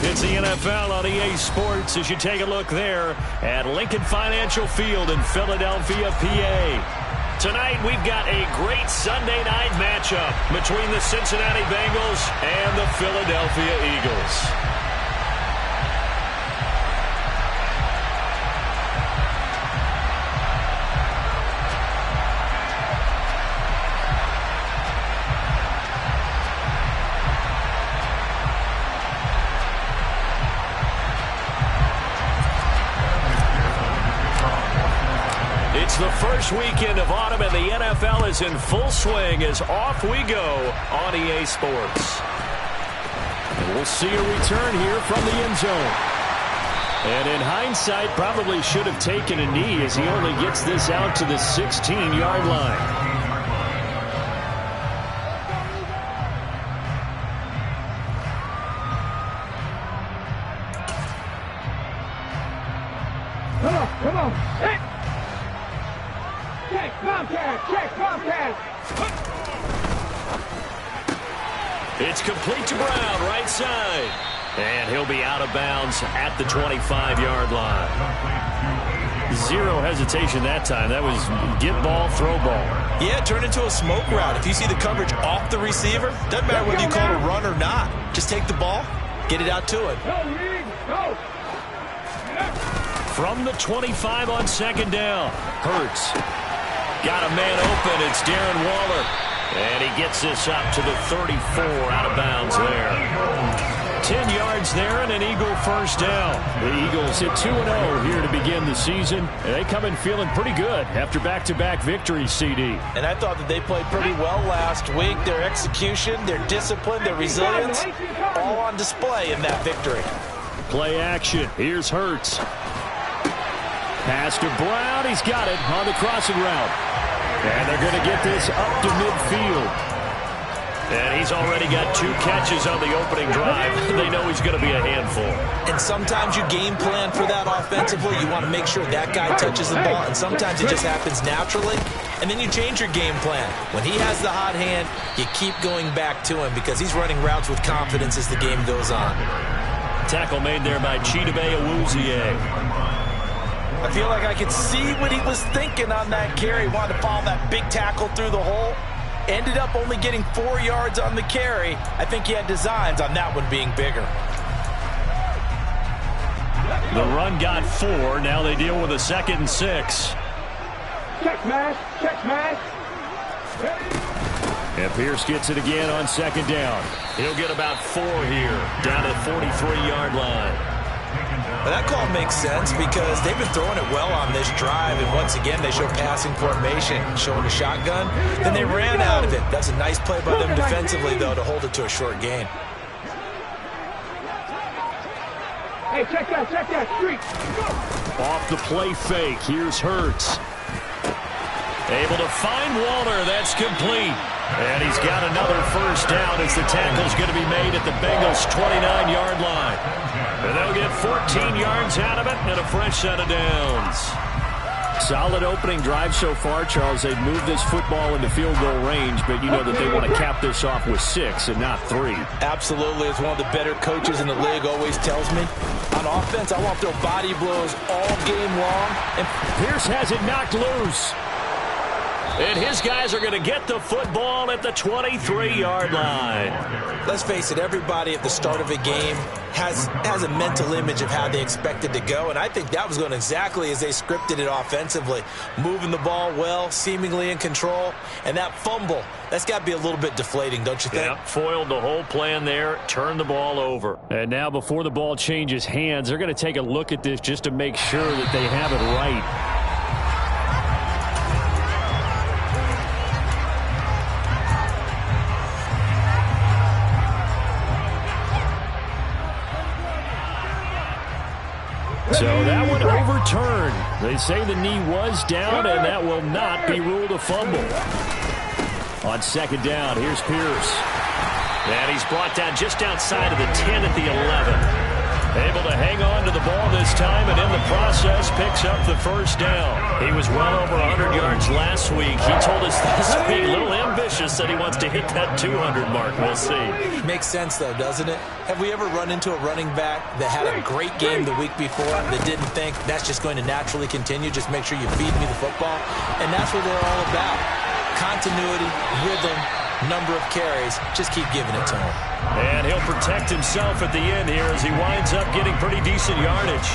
It's the NFL on EA Sports as you take a look there at Lincoln Financial Field in Philadelphia, PA. Tonight we've got a great Sunday night matchup between the Cincinnati Bengals and the Philadelphia Eagles. It's the first weekend of autumn, and the NFL is in full swing as off we go on EA Sports. And we'll see a return here from the end zone. And in hindsight, probably should have taken a knee as he only gets this out to the 16-yard line. Come on, hey! Check, Comcast! It's complete to Brown, right side. And he'll be out of bounds at the 25-yard line. Zero hesitation that time. That was get ball, throw ball. Yeah, turn into a smoke route. If you see the coverage off the receiver, doesn't matter whether you call it a run or not. Just take the ball, get it out to him. Go! From the 25 on second down, Hurts. Got a man open. It's Darren Waller. And he gets this up to the 34 out of bounds there. 10 yards there and an Eagle first down. The Eagles hit 2-0 here to begin the season. And they come in feeling pretty good after back-to-back victories, CD. And I thought that they played pretty well last week. Their execution, their discipline, their resilience, all on display in that victory. Play action. Here's Hurts. Pass to Brown. He's got it on the crossing route. And they're going to get this up to midfield. And he's already got 2 catches on the opening drive. They know he's going to be a handful. And sometimes you game plan for that offensively. You want to make sure that guy touches the ball. And sometimes it just happens naturally. And then you change your game plan. When he has the hot hand, you keep going back to him because he's running routes with confidence as the game goes on. Tackle made there by Chidobe Awuzie. I feel like I could see what he was thinking on that carry. Wanted to follow that big tackle through the hole. Ended up only getting 4 yards on the carry. I think he had designs on that one being bigger. The run got 4. Now they deal with a 2nd and 6. Check smash. And Pierce gets it again on second down. He'll get about 4 here, down to the 43-yard line. But that call makes sense because they've been throwing it well on this drive, and once again they show passing formation, showing a shotgun. Then they ran out of it. That's a nice play by them defensively, though, to hold it to a short gain. Hey, check that streak. Off the play fake, here's Hurts. Able to find Waller. That's complete. And he's got another first down as the tackle's going to be made at the Bengals' 29-yard line. And they'll get 14 yards out of it and a fresh set of downs. Solid opening drive so far, Charles. They've moved this football into field goal range, but you know that they want to cap this off with 6 and not 3. Absolutely. As one of the better coaches in the league always tells me, on offense, I want to throw body blows all game long. And Pierce has it knocked loose. And his guys are going to get the football at the 23-yard line. Let's face it, everybody at the start of a game has a mental image of how they expect it to go, and I think that was going exactly as they scripted it offensively. Moving the ball well, seemingly in control, and that fumble, that's got to be a little bit deflating, don't you think? Yeah, foiled the whole plan there, turned the ball over. And now before the ball changes hands, they're going to take a look at this just to make sure that they have it right. So that one overturned. They say the knee was down, and that will not be ruled a fumble. On second down, here's Pierce. And he's brought down just outside of the 10 at the 11. Able to hang on to the ball this time and in the process, picks up the first down. He was well over 100 yards last week. He told us this week, a little ambitious, said he wants to hit that 200 mark. We'll see. Makes sense, though, doesn't it? Have we ever run into a running back that had a great game the week before that didn't think that's just going to naturally continue? Just make sure you feed me the football. And that's what they're all about. Continuity, rhythm, number of carries. Just keep giving it to him. And he'll protect himself at the end here as he winds up getting pretty decent yardage.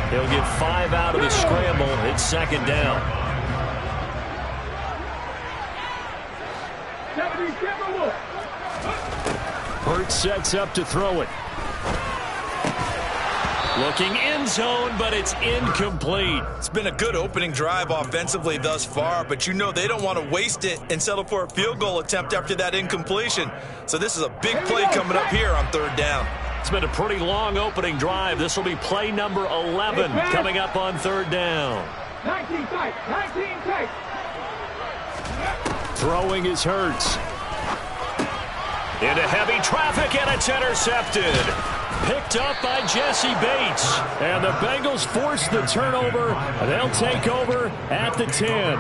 He'll get 5 out of the scramble. It's second down. Hurts sets up to throw it. Looking end zone, but it's incomplete. It's been a good opening drive offensively thus far, but you know they don't want to waste it and settle for a field goal attempt after that incompletion. So this is a big play coming up here on third down. It's been a pretty long opening drive. This will be play number 11 coming up on third down. 19 tight, 19 tight. Throwing is Hurts. Into heavy traffic, and it's intercepted. Picked up by Jesse Bates. And the Bengals force the turnover. They'll take over at the 10.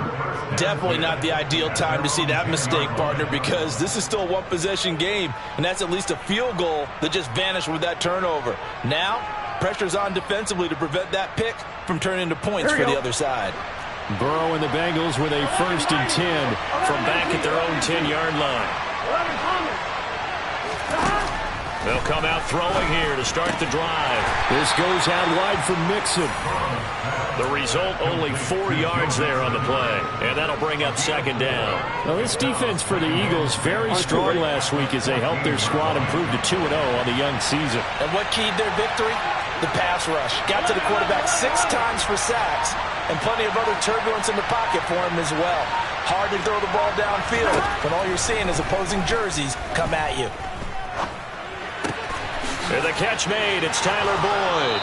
Definitely not the ideal time to see that mistake, partner, because this is still a one-possession game, and that's at least a field goal that just vanished with that turnover. Now, pressure's on defensively to prevent that pick from turning into points for the other side. Burrow and the Bengals with a 1st and 10 from back at their own 10-yard line. They'll come out throwing here to start the drive. This goes out wide for Mixon. The result, only 4 yards there on the play. And that'll bring up second down. Well, this defense for the Eagles very strong last week as they helped their squad improve to 2-0 on the young season. And what keyed their victory? The pass rush. Got to the quarterback 6 times for sacks, and plenty of other turbulence in the pocket for him as well. Hard to throw the ball downfield when all you're seeing is opposing jerseys come at you. And the catch made. It's Tyler Boyd.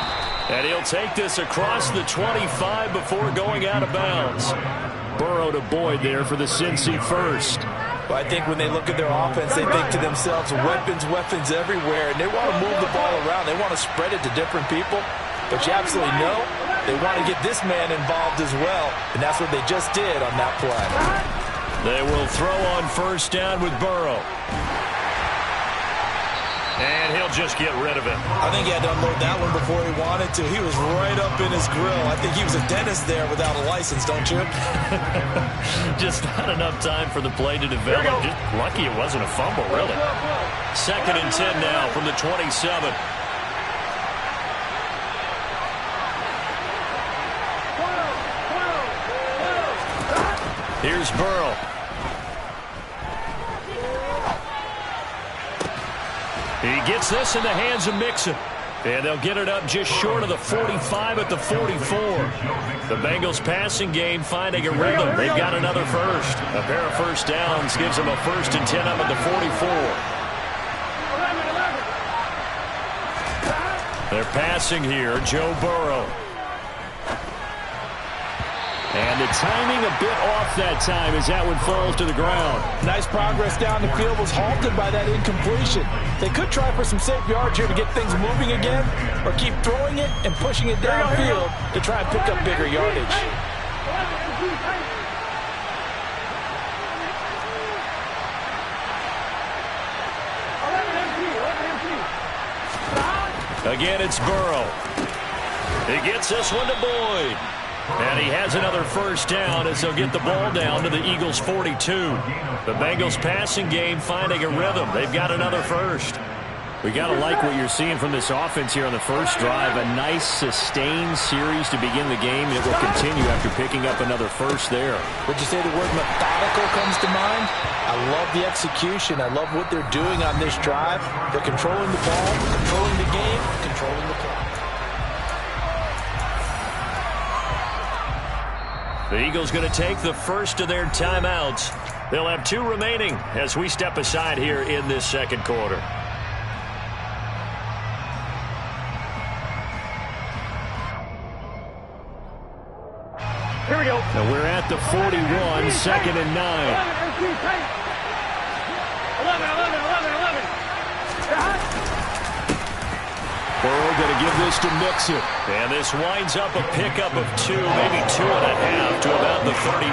And he'll take this across the 25 before going out of bounds. Burrow to Boyd there for the Cincy first. Well, I think when they look at their offense, they think to themselves, weapons everywhere, and they want to move the ball around. They want to spread it to different people. But you absolutely know they want to get this man involved as well, and that's what they just did on that play. They will throw on first down with Burrow. And he'll just get rid of it. I think he had to unload that one before he wanted to. He was right up in his grill. I think he was a dentist there without a license, don't you? Just not enough time for the play to develop. Just lucky it wasn't a fumble, really. 2nd and 10 now from the 27. Here's Burrow. He gets this in the hands of Mixon. And they'll get it up just short of the 45 at the 44. The Bengals passing game finding a rhythm. They've got another first. A pair of first downs gives them a 1st and 10 up at the 44. They're passing here, Joe Burrow. And the timing a bit off that time as that one falls to the ground. Nice progress down the field was halted by that incompletion. They could try for some safe yards here to get things moving again, or keep throwing it and pushing it downfield to try and pick up bigger yardage. Again, it's Burrow. He gets this one to Boyd. And he has another first down as they'll get the ball down to the Eagles' 42. The Bengals passing game finding a rhythm. They've got another first. We got to like what you're seeing from this offense here on the first drive. A nice, sustained series to begin the game. It will continue after picking up another first there. Would you say the word methodical comes to mind? I love the execution. I love what they're doing on this drive. They're controlling the ball, controlling the game, controlling the clock. The Eagles going to take the first of their timeouts. They'll have 2 remaining as we step aside here in this second quarter. Here we go. And we're at the 41, 2nd and 9. 11. Burrow going to give this to Mixon. And this winds up a pickup of 2, maybe 2.5 to about the 39.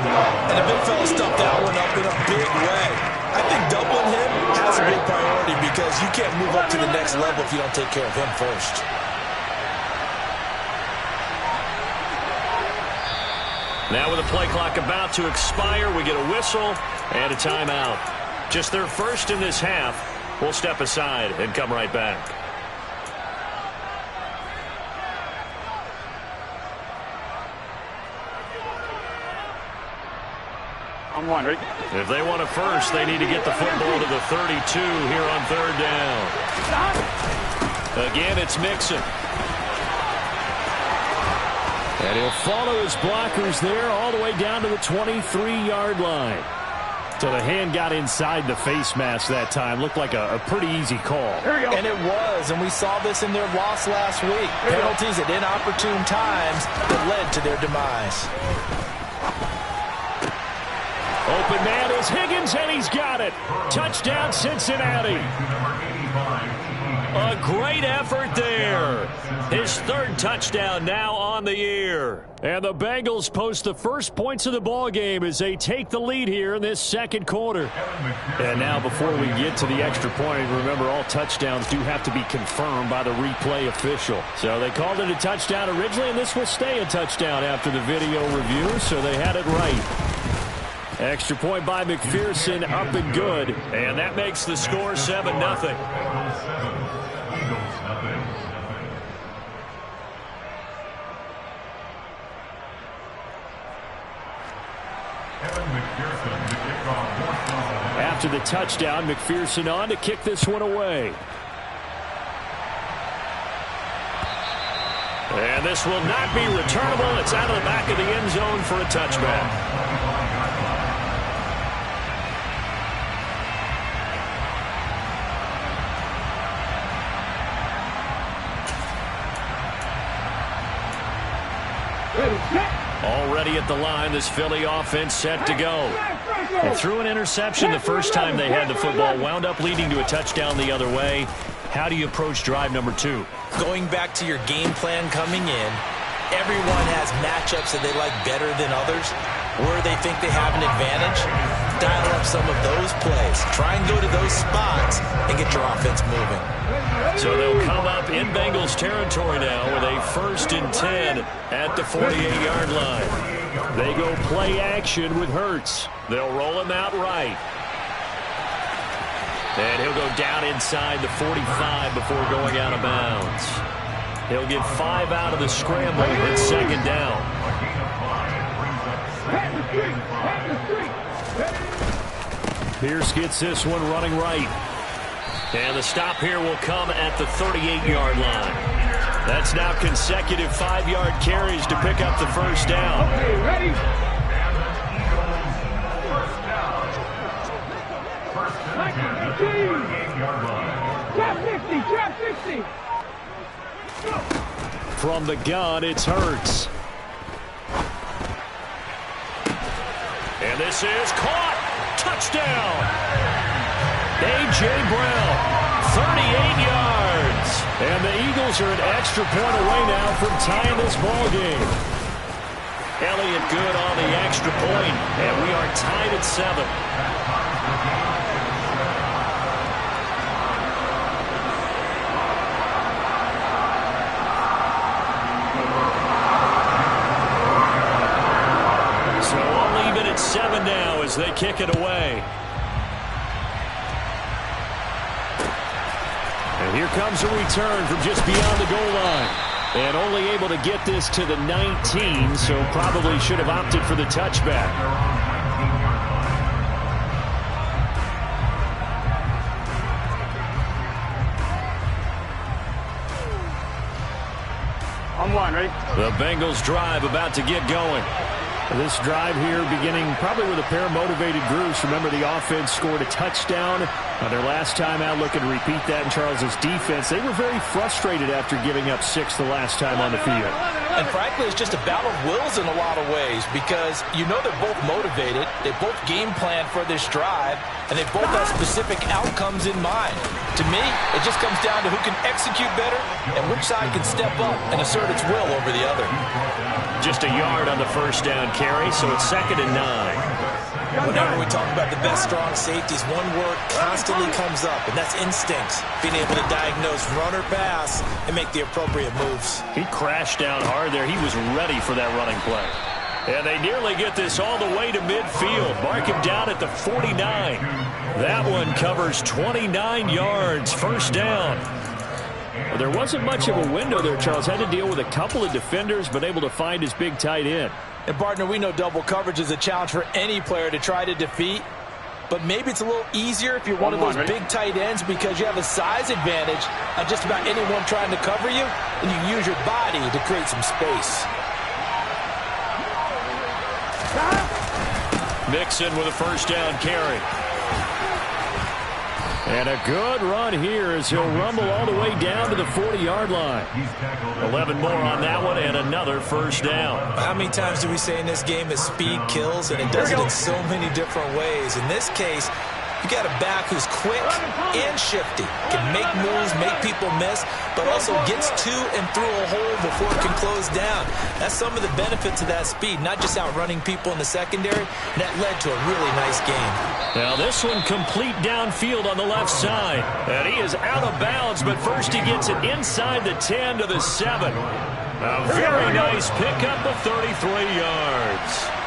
And the big fella stuffed that one up in a big way. I think doubling him has a big priority because you can't move up to the next level if you don't take care of him first. Now with the play clock about to expire, we get a whistle and a timeout. Just their first in this half. We'll step aside and come right back. I'm wondering. If they want a first, they need to get the football to the 32 here on third down. Again, it's Mixon. And he'll follow his blockers there all the way down to the 23-yard line. So the hand got inside the face mask that time. Looked like a pretty easy call. And it was, and we saw this in their loss last week. Penalties at inopportune times that led to their demise. Open man is Higgins, and he's got it. Touchdown, Cincinnati. A great effort there. His third touchdown now on the year. And the Bengals post the first points of the ball game as they take the lead here in this second quarter. And now before we get to the extra point, remember all touchdowns do have to be confirmed by the replay official. So they called it a touchdown originally, and this will stay a touchdown after the video review, so they had it right. Extra point by McPherson, up and good. And that makes the score 7-0. After the touchdown, McPherson on to kick this one away. And this will not be returnable. It's out of the back of the end zone for a touchback. Already at the line, this Philly offense set to go. They threw an interception the first time they had the football, wound up leading to a touchdown the other way. How do you approach drive number 2? Going back to your game plan coming in, everyone has matchups that they like better than others, where they think they have an advantage. Dial up some of those plays. Try and go to those spots and get your offense moving. So they'll come up in Bengals territory now with a 1st and 10 at the 48-yard line. They go play action with Hurts. They'll roll him out right. And he'll go down inside the 45 before going out of bounds. He'll get 5 out of the scramble at second down. Pierce gets this one running right. And the stop here will come at the 38-yard line. That's now consecutive 5-yard carries to pick up the first down. Okay, ready? Trap 60. From the gun, it's Hurts. And this is caught. Touchdown. A.J. Brown, 38 yards. And the Eagles are an extra point away now from tying this ball game. Elliott good on the extra point, and we are tied at 7. So I'll leave it at 7 now as they kick it away. And here comes a return from just beyond the goal line. And only able to get this to the 19, so probably should have opted for the touchback. I'm one, ready? The Bengals drive about to get going. This drive here beginning probably with a pair of motivated groups. Remember, the offense scored a touchdown on their last time out, looking to repeat that in Charles's defense. They were very frustrated after giving up 6 the last time on the field. And frankly, it's just a battle of wills in a lot of ways because you know they're both motivated, they both game plan for this drive, and they both have specific outcomes in mind. To me, it just comes down to who can execute better and which side can step up and assert its will over the other. Just a yard on the first down carry, so it's 2nd and 9. Whenever we talk about the best strong safeties, one word constantly comes up, and that's instincts. Being able to diagnose run or pass and make the appropriate moves. He crashed down hard there. He was ready for that running play. And they nearly get this all the way to midfield. Mark him down at the 49. That one covers 29 yards. First down. Well, there wasn't much of a window there, Charles. Had to deal with a couple of defenders, but able to find his big tight end. And, partner, we know double coverage is a challenge for any player to try to defeat. But maybe it's a little easier if you're one of those big tight ends because you have a size advantage on just about anyone trying to cover you, and you can use your body to create some space. Mixon with a first down carry. And a good run here as he'll rumble all the way down to the 40-yard line. 11 more on that one and another first down. How many times do we say in this game that speed kills, and it does it in so many different ways? In this case, you got a back who's quick and shifty, can make moves, make people miss, but also gets to and through a hole before it can close down. That's some of the benefits of that speed, not just outrunning people in the secondary, and that led to a really nice game. Now this one complete downfield on the left side, and he is out of bounds, but first he gets it inside the 10 to the 7. A very nice pickup of 33 yards.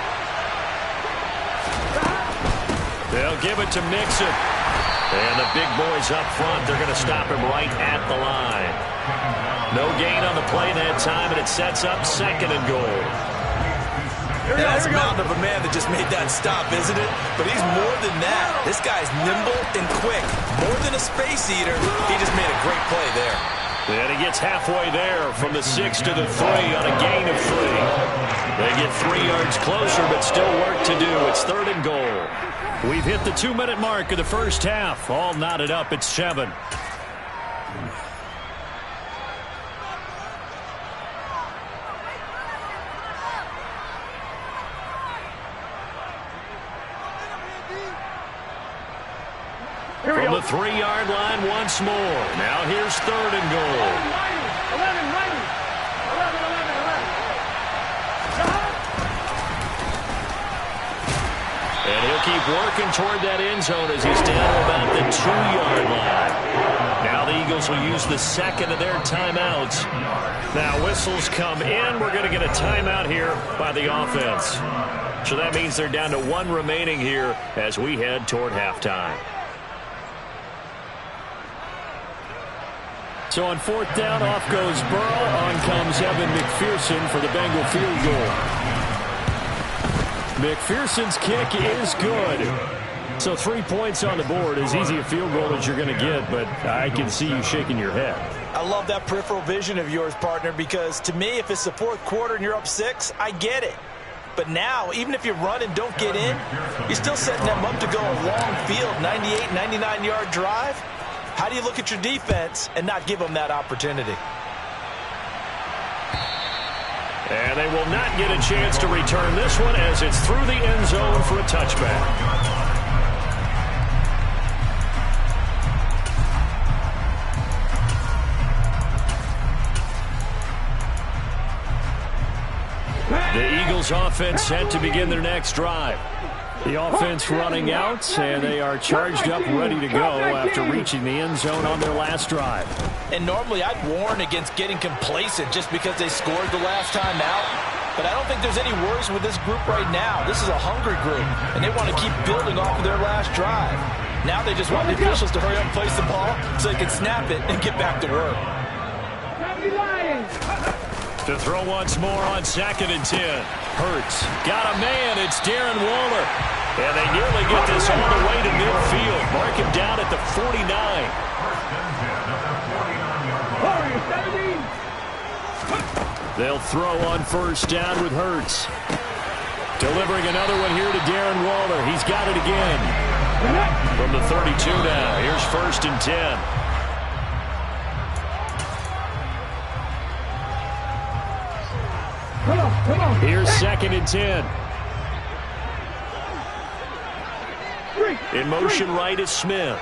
They'll give it to Mixon. And the big boys up front, they're going to stop him right at the line. No gain on the play that time, and it sets up 2nd and goal. Now, that's a mountain of a man that just made that stop, isn't it? But he's more than that. This guy's nimble and quick. More than a space eater, he just made a great play there. And he gets halfway there from the 6 to the 3 on a gain of 3. They get 3 yards closer, but still work to do. It's 3rd and goal. We've hit the 2-minute mark of the first half. All knotted up at 7. From the 3-yard line once more. Now here's 3rd and goal. 11. And he'll keep working toward that end zone as he's down about the 2-yard line. Now the Eagles will use the 2nd of their timeouts. Now whistles come in. We're going to get a timeout here by the offense. So that means they're down to 1 remaining here as we head toward halftime. So on 4th down, off goes Burrow. On comes Evan McPherson for the Bengal field goal. McPherson's kick is good. So 3 points on the board, as easy a field goal as you're going to get, but I can see you shaking your head. I love that peripheral vision of yours, partner, because to me, if it's the 4th quarter and you're up 6, I get it. But now, even if you run and don't get in, you're still setting them up to go a long field, 98, 99-yard drive. How do you look at your defense and not give them that opportunity? And they will not get a chance to return this one as it's through the end zone for a touchback. The Eagles offense set to begin their next drive. The offense running out, and they are charged up, ready to go after reaching the end zone on their last drive. And normally I'd warn against getting complacent just because they scored the last time out. But I don't think there's any worries with this group right now. This is a hungry group, and they want to keep building off of their last drive. Now they just want the officials to hurry up and place the ball so they can snap it and get back to work. To throw once more on 2nd and 10. Hurts. Got a man. It's Darren Waller. And they nearly get this all the way to midfield. Mark him down at the 49. They'll throw on 1st down with Hurts. Delivering another one here to Darren Waller. He's got it again. From the 32 now. Here's 1st and 10. Here's 2nd and 10. In motion right is Smith.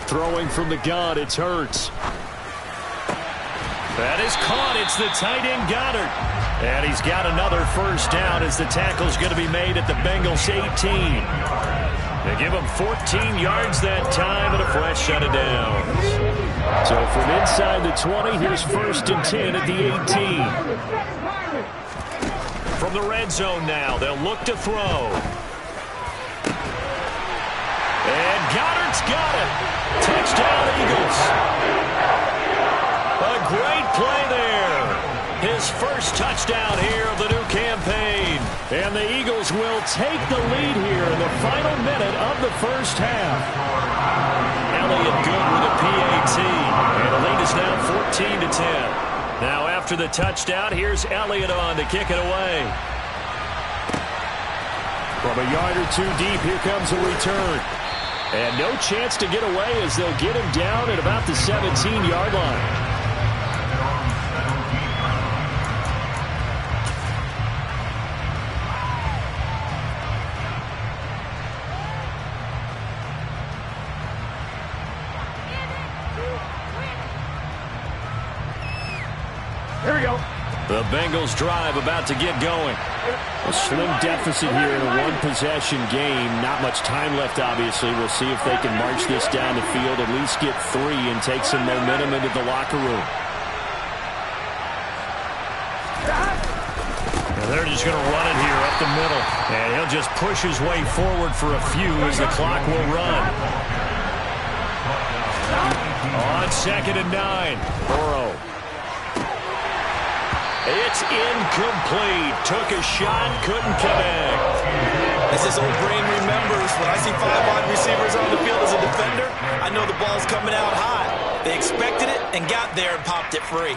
Throwing from the gun, it's Hurts. That is caught. It's the tight end Goddard. And he's got another first down as the tackle's going to be made at the Bengals 18. They give him 14 yards that time and a fresh set of downs. So from inside the 20, here's 1st and 10 at the 18. From the red zone now, they'll look to throw. And Goddard's got it. Touchdown, Eagles. A great play there. His first touchdown here of the new campaign. And the Eagles will take the lead here in the final minute of the first half. Elliott good with a PAT. And the lead is now 14-10. Now after the touchdown, here's Elliott on to kick it away. From a yard or two deep, here comes a return. And no chance to get away as they'll get him down at about the 17-yard line. Here we go. The Bengals drive about to get going. A slim deficit here in a one-possession game. Not much time left, obviously. We'll see if they can march this down the field, at least get 3 and take some momentum into the locker room. Now they're just going to run it here up the middle. And he'll just push his way forward for a few as the clock will run. On 2nd and 9. Burrow. It's incomplete. Took a shot, couldn't connect. As his old brain remembers, when I see 5 wide receivers on the field as a defender, I know the ball's coming out high. They expected it and got there and popped it free.